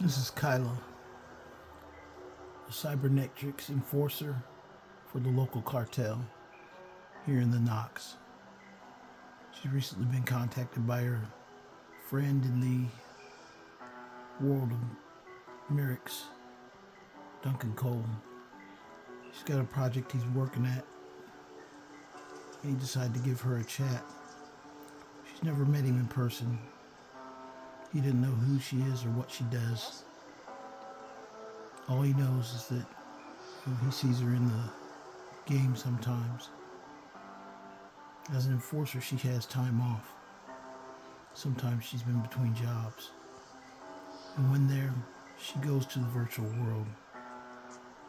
This is Kyla, a cybernetics enforcer for the local cartel here in the Knox. She's recently been contacted by her friend in the world of Miryks, Duncan Cole. She's got a project he's working at, and he decided to give her a chat. She's never met him in person. He didn't know who she is or what she does. All he knows is that he sees her in the game sometimes. As an enforcer, she has time off. Sometimes she's been between jobs. And when there, she goes to the virtual world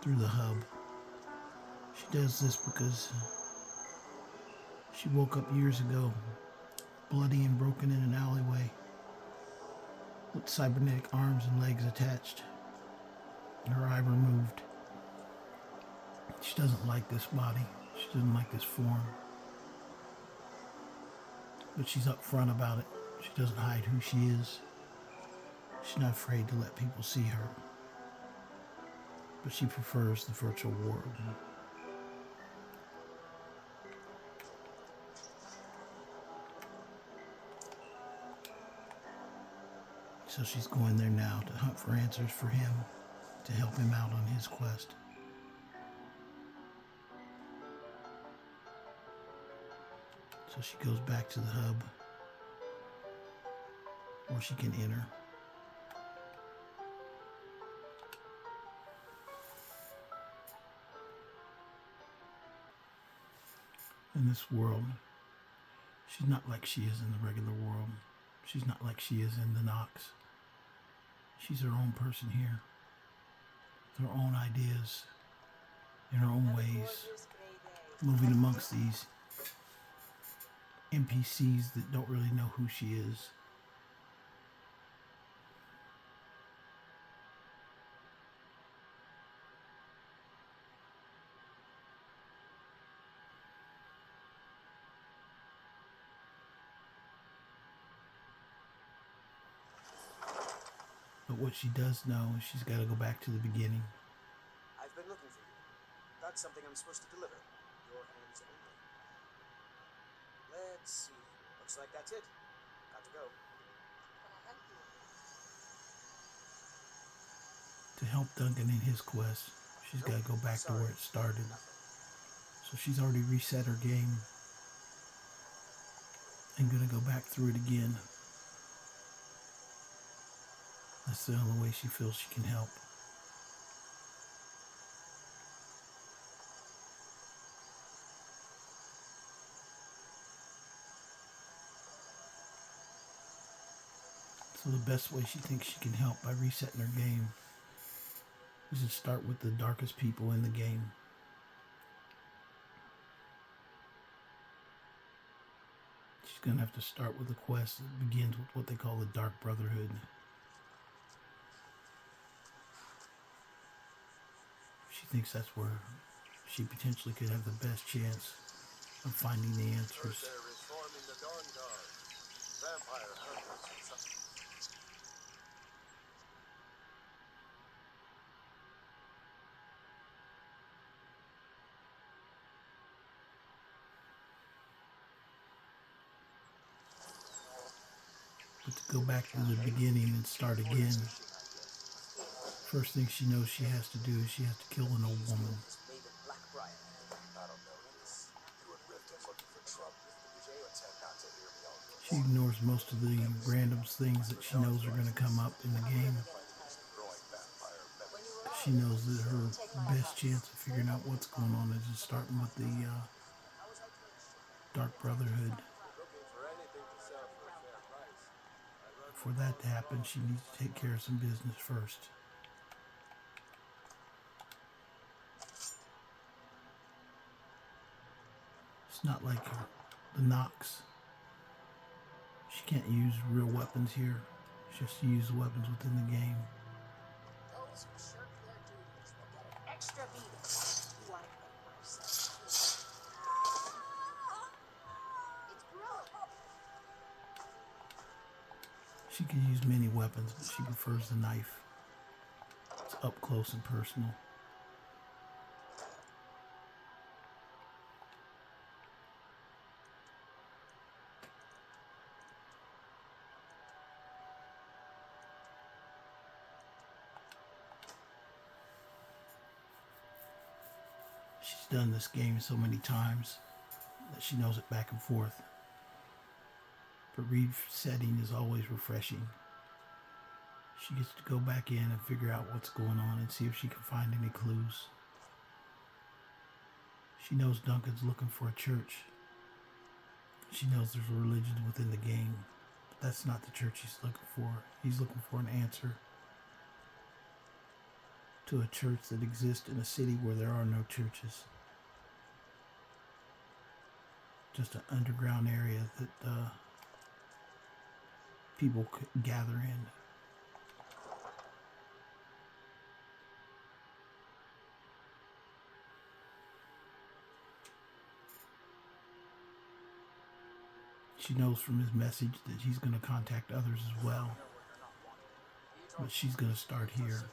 through the hub. She does this because she woke up years ago, bloody and broken in an alleyway, with cybernetic arms and legs attached, and her eye removed. She doesn't like this body. She doesn't like this form. But she's upfront about it. She doesn't hide who she is. She's not afraid to let people see her. But she prefers the virtual world. So she's going there now to hunt for answers for him, to help him out on his quest. So she goes back to the hub, where she can enter. In this world, she's not like she is in the regular world. She's not like she is in the Knox. She's her own person here, with her own ideas, in her own ways, moving amongst these NPCs that don't really know who she is. But what she does know is she's got to go back to the beginning. I've been looking for you. That's something I'm supposed to deliver. Your hands only. Let's see. Looks like that's it. Got to go. Can I help you? To help Duncan in his quest, she's got to go back to where it started. So she's already reset her game and going to go back through it again. That's the only way she feels she can help. So the best way she thinks she can help by resetting her game is to start with the darkest people in the game. She's going to have to start with a quest that begins with what they call the Dark Brotherhood. She thinks that's where she potentially could have the best chance of finding the answers. But to go back to the beginning and start again, first thing she knows she has to do is she has to kill an old woman. She ignores most of the random things that she knows are going to come up in the game. She knows that her best chance of figuring out what's going on is starting with the Dark Brotherhood. For that to happen, she needs to take care of some business first. It's not like the Knox. She can't use real weapons here. She has to use the weapons within the game. Those who shirk their duties will get an extra beating. You want to play mercy? It's brilliant. She can use many weapons, but she prefers the knife. up close and personal. She's done this game so many times that she knows it back and forth. But resetting is always refreshing. She gets to go back in and figure out what's going on and see if she can find any clues. She knows Duncan's looking for a church. She knows there's a religion within the game, but that's not the church he's looking for. He's looking for an answer to a church that exists in a city where there are no churches. Just an underground area that people could gather in. She knows from his message that he's going to contact others as well. But she's going to start here.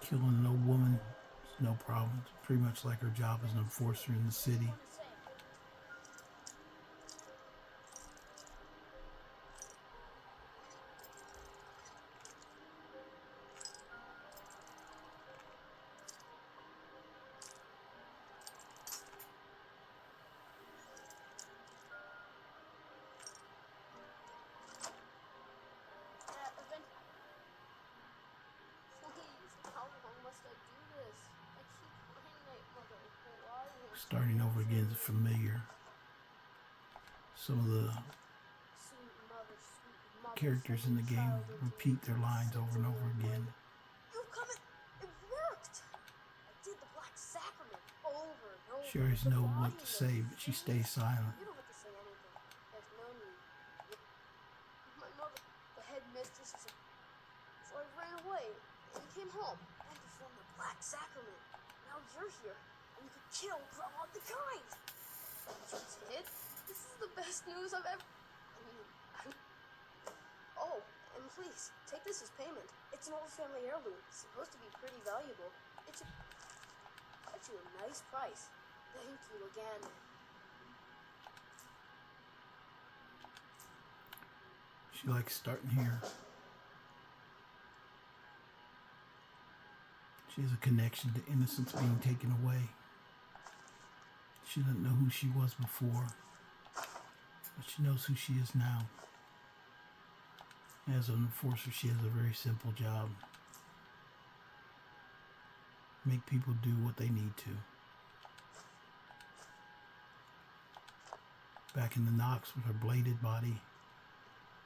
Killing an old woman is no problem. It's pretty much like her job as an enforcer in the city. Starting over again is familiar. Some of the characters in the game repeat their lines over and over again. You've come it worked! I did the Black Sacrament over and over. She always knows what to say, but she stays silent. You don't have to say anything. There's no need. My mother, the head mistress, is so I ran away and came home and performed the Black Sacrament. Now you're here. You could kill for all the kind. You did? This is the best news I've ever... Oh, and please, take this as payment. It's an old family heirloom. It's supposed to be pretty valuable. It should fetch you a nice price. Thank you again. She likes starting here. She has a connection to innocence being taken away. She doesn't know who she was before, but she knows who she is now. As an enforcer, she has a very simple job. Make people do what they need to. Back in the Knox with her bladed body,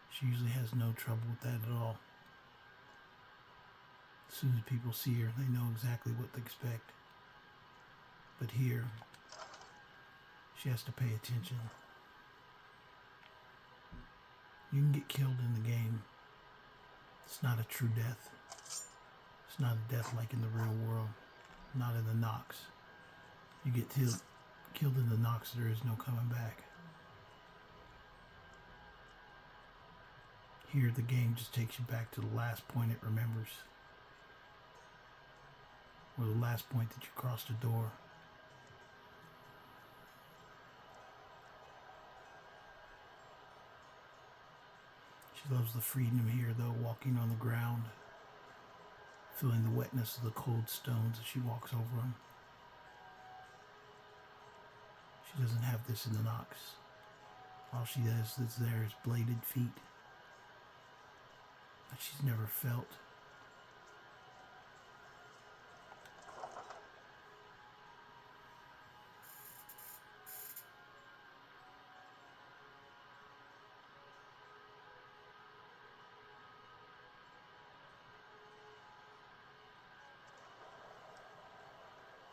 she usually has no trouble with that at all. As soon as people see her, they know exactly what to expect. But here, she has to pay attention. You can get killed in the game. It's not a true death. It's not a death like in the real world. Not in the Knox. You get killed in the Knox, there is no coming back. Here, the game just takes you back to the last point it remembers. Or the last point that you crossed the door. She loves the freedom here, though, walking on the ground, feeling the wetness of the cold stones as she walks over them. She doesn't have this in the Knox. All she has that's there is bladed feet that she's never felt.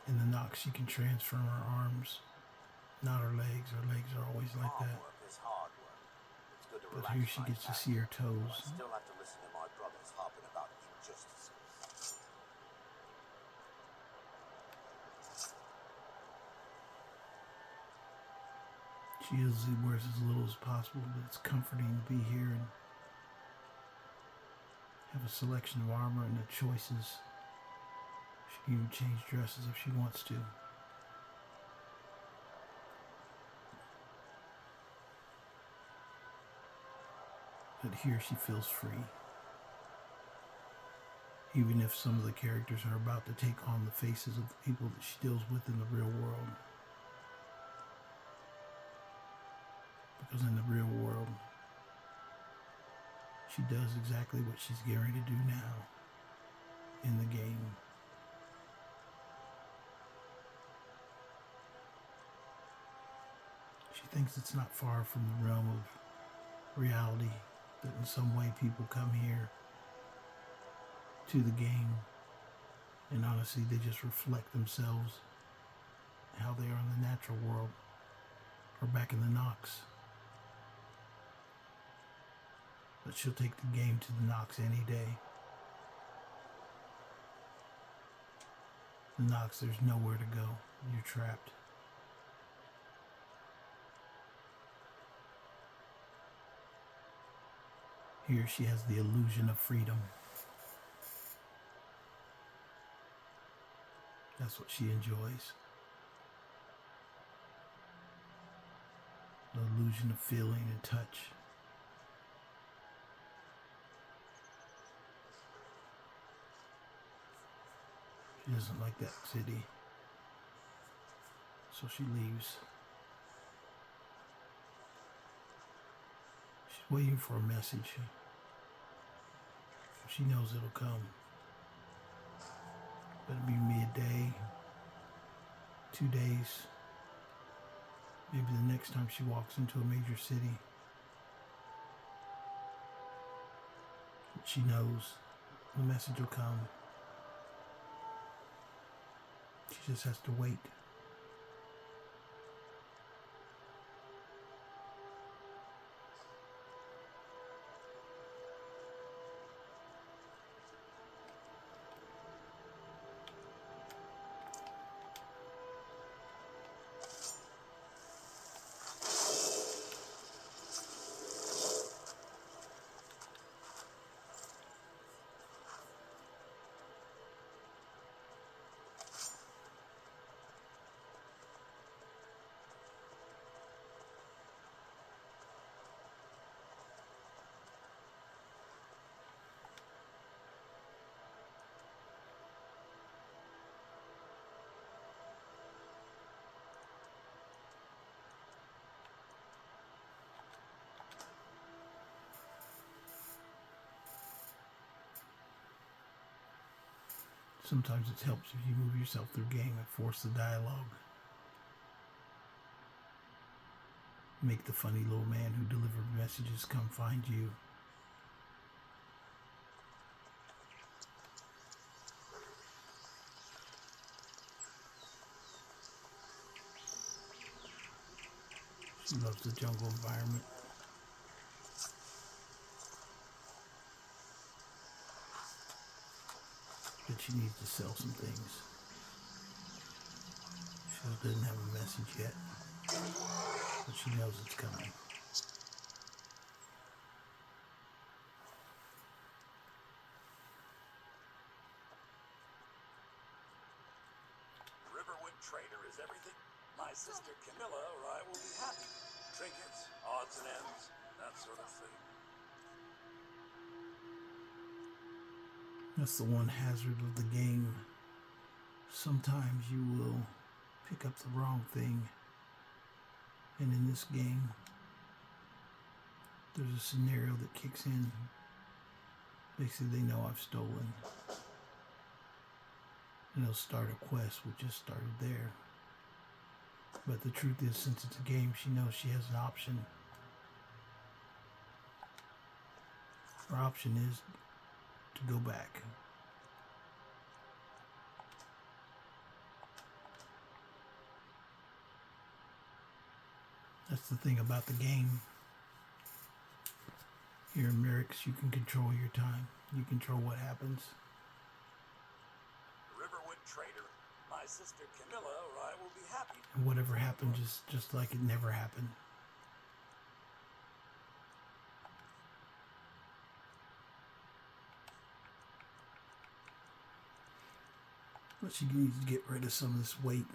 In the Knox, she can transfer her arms, not her legs. Her legs are always like that. But here she gets to see her toes. Still have to listen to my brothers harping about injustices. She She usually wears as little as possible, but it's comforting to be here and have a selection of armor and the choices. She can even change dresses if she wants to. But here she feels free. Even if some of the characters are about to take on the faces of the people that she deals with in the real world. Because in the real world, she does exactly what she's getting ready to do now in the game. She thinks it's not far from the realm of reality, that in some way people come here to the game and honestly they just reflect themselves, how they are in the natural world or back in the Knox. But she'll take the game to the Knox any day. The Knox, there's nowhere to go. You're trapped. Here she has the illusion of freedom. That's what she enjoys. The illusion of feeling and touch. She doesn't like that city, so she leaves. She's waiting for a message. She knows it'll come. But it'll be midday, 2 days, maybe the next time she walks into a major city. But she knows the message will come. She just has to wait. Sometimes it helps if you move yourself through game and force the dialogue. Make the funny little man who delivered messages come find you. She loves the jungle environment. But she needs to sell some things. She doesn't have a message yet, but she knows it's coming. Riverwood Trader is everything. My sister Camilla or I will be happy. Trinkets, odds and ends, that sort of thing. That's the one hazard of the game. Sometimes you will pick up the wrong thing. And in this game, there's a scenario that kicks in. Basically, they know I've stolen. And they'll start a quest, which just started there. But the truth is, since it's a game, she knows she has an option. Her option is to go back. That's the thing about the game. Here in Miryks, you can control your time. You control what happens. Riverwood Trader, my sister Camilla or I will be happy. And whatever happens is just like it never happened. But she needs to get rid of some of this weight.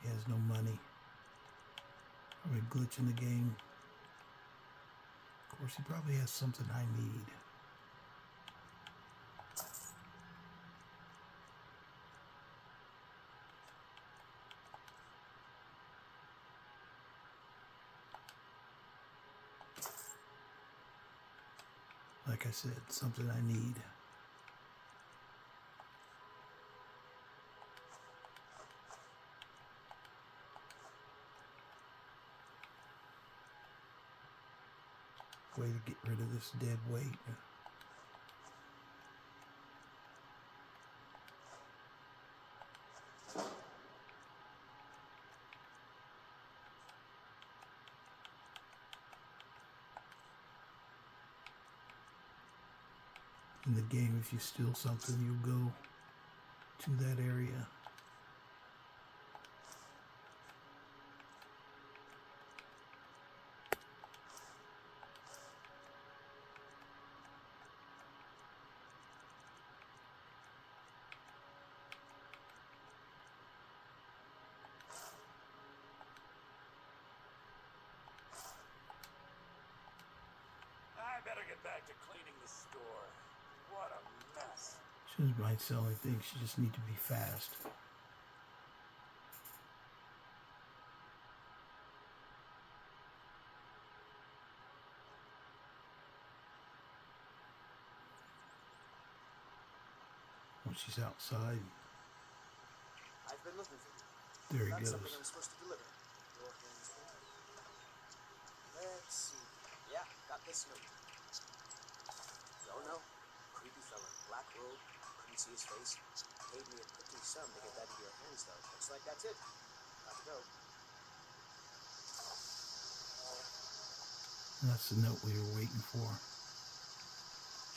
He has no money. Probably a glitch in the game. Of course, he probably has something I need. Like I said, something I need. Way to get rid of this dead weight. In the game, if you steal something, you'll go to that area. I better get back to cleaning the store. What a mess. She doesn't mind selling things, she just needs to be fast. When she's outside, I've been looking for you. there he That's goes. something I'm supposed to deliver. Your hands free. Let's see. Yeah, got this note. Don't know. Creepy fella. Black robe. Couldn't see his face. Paid me a pretty sum to get that into your hands, though. Looks like that's it. Got to go. And that's the note we were waiting for.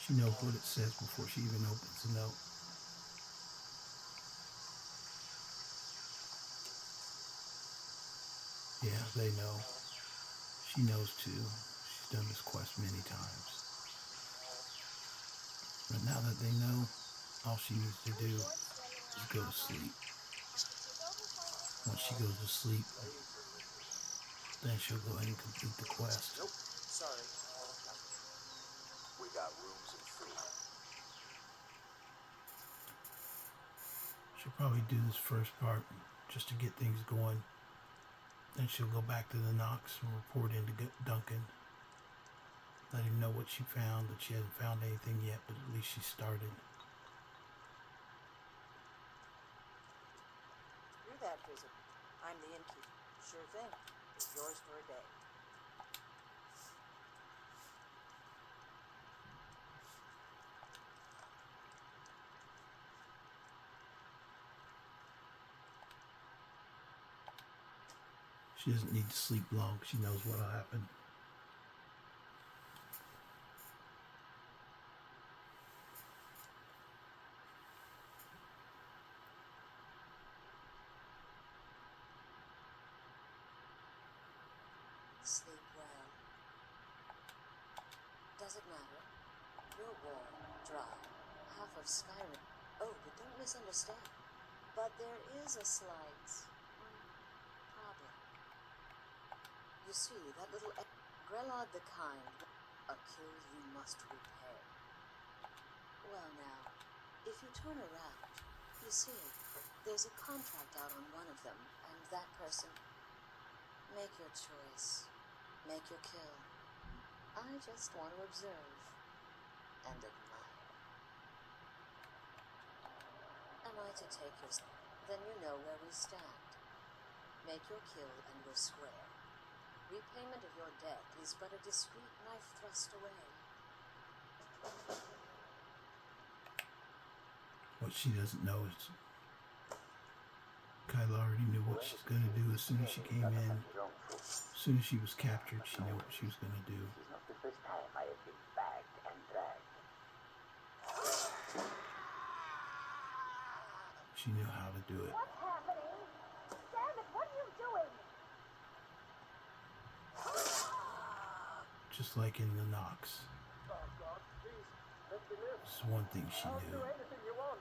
She knows what it says before she even opens the note. Yeah, they know. She knows too. She's done this quest many times. But now that they know, all she needs to do is go to sleep. Once she goes to sleep, then she'll go ahead and complete the quest. Nope. Sorry. We got rooms and food. She'll probably do this first part just to get things going. Then she'll go back to the Knox and report into Duncan. Let him know what she found, that she hasn't found anything yet, but at least she started. You're that visitor. I'm the innkeeper. Sure thing. It's yours for a day. She doesn't need to sleep long. She knows what'll happen. Sleep well. Does it matter? You're warm, dry, half of Skyrim. Oh, but don't misunderstand. But there is a slight problem. You see, that little Grelod the Kind, a kill you must repair. Well now, if you turn around, you see, there's a contract out on one of them, and that person. Make your choice. Make your kill. I just want to observe and admire. Am I to take your... Then you know where we stand. Make your kill and we're square. Repayment of your debt is but a discreet knife thrust away. What she doesn't know is Kyla already knew what she's going to do as soon as she came in. As soon as she was captured, she knew what she was going to do. This is not the first time I have been bagged and dragged. She knew how to do it. What's happening? Damn it, what are you doing? Just like in the Knox. Fuck This is one thing she knew. Anything you want.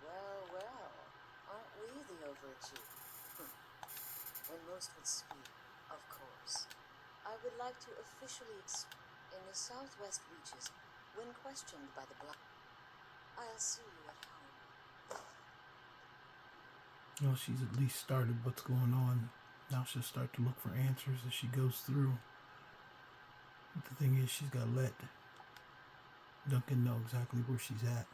Well, well, aren't we the overachievers? When most would speak, of course. I would like to officially in the southwest reaches, when questioned by the black, I'll see you at home. Well, she's at least started what's going on. Now she'll start to look for answers as she goes through. But the thing is, she's got to let Duncan know exactly where she's at.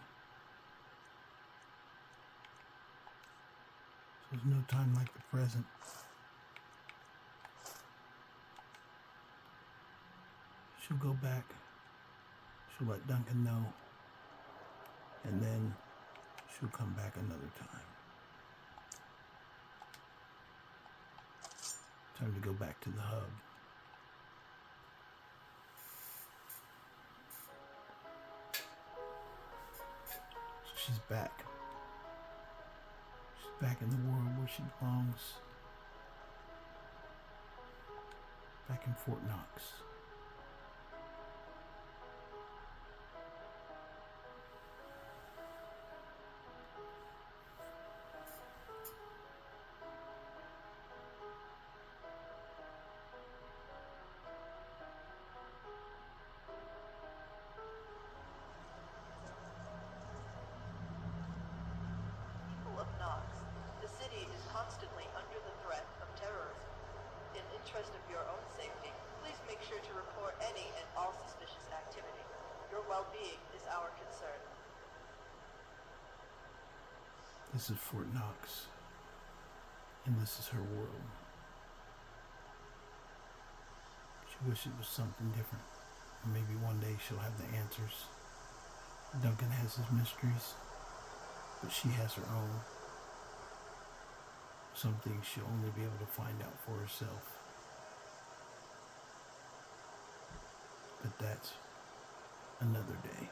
So there's no time like the present. She'll go back. She'll let Duncan know. And then she'll come back another time. Time to go back to the hub. So she's back. She's back in the world where she belongs. Back in Fort Knox. People of Knox, the city is constantly under the threat of terrorism. In interest of your own safety, please make sure to report any and all suspicious activity. Your well-being is our concern. This is Fort Knox. And this is her world. She wishes it was something different. Maybe one day she'll have the answers. Duncan has his mysteries, but she has her own. Some things she'll only be able to find out for herself. But that's another day.